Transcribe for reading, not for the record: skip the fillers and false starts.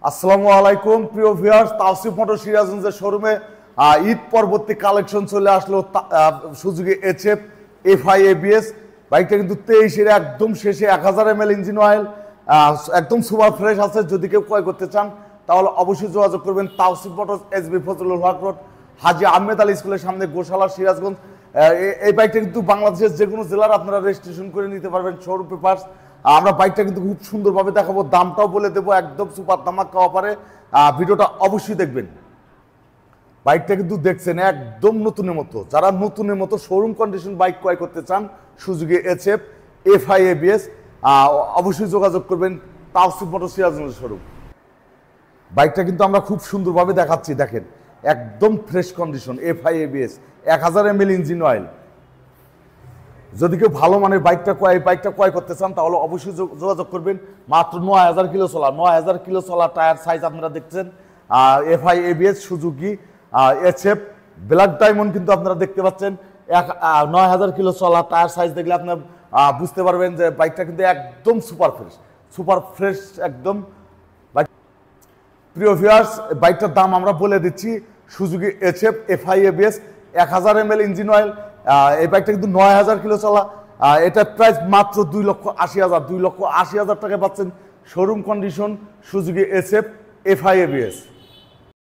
আসসালামু আলাইকুম প্রিয় ভিউয়ার্স, তাওসিফ মোটর সিরাজগঞ্জের শোরুমে ঈদ পরবর্তী কালেকশন চলে আসলো। সুজুকি এইচএফ এফআই এবিএস বাইকটা কিন্তু 23-এর একদম শেষে 1000 ml ইঞ্জিন অয়েল, একদম সুপার ফ্রেশ আছে। যদি কেউ ক্রয় করতে চান তাহলে অবশ্যই যোগাযোগ করবেন তাওসিফ মোটর, এসবি ফজলুল হক রোড, হাজী আহমেদ আলী স্কুলের সামনে, গোশালা, সিরাজগঞ্জ। এই বাইকটা কিন্তু বাংলাদেশের যে কোনো জেলার আপনারা রেজিস্ট্রেশন করে নিতে পারবেন, শোরুম পেপারস। আমরা বাইকটা কিন্তু খুব সুন্দরভাবে দেখাবো, দামটাও বলে দেবো, একদম সুপার ধামাকা অফারে। ভিডিওটা অবশ্যই দেখবেন। বাইকটা কিন্তু দেখছেন একদম নতুনের মতো। যারা নতুনের মতো শোরুম কন্ডিশন বাইক ক্রয় করতে চান, সুজুকি এইচএফ এফআই এবিএস, অবশ্যই যোগাযোগ করবেন তাওসিফ মোটর সিরাজগঞ্জের শোরুম। বাইকটা কিন্তু আমরা খুব সুন্দরভাবে দেখাচ্ছি, দেখেন একদম fresh condition, FI ABS, 1000 ml engine oil. যদি কেউ ভালো মানের বাইকটা ক্রয় করতে চান তাহলে অবশ্যই যোগাযোগ করবেন। মাত্র 9000 কিলো চলা, 9000 কিলো চলা টায়ার সাইজ আপনারা দেখছেন। FI ABS Suzuki HF black diamond কিন্তু আপনারা দেখতে পাচ্ছেন। 9000 কিলো চলা টায়ার সাইজ দেখলে আপনার বুঝতে পারবেন যে বাইকটা কিন্তু একদম সুপার ফ্রেশ একদম। প্রিয় ভিউয়ার্স, বাইকটার দাম আমরা বলে দিচ্ছি। Suzuki HF FI ABS, 1000 ml engine oil. এই বাইকটা কিন্তু 9000 কিলো চলা। এটার প্রাইস মাত্র 2,80,000 টাকা পাচ্ছেন। Showroom condition Suzuki HF FI ABS.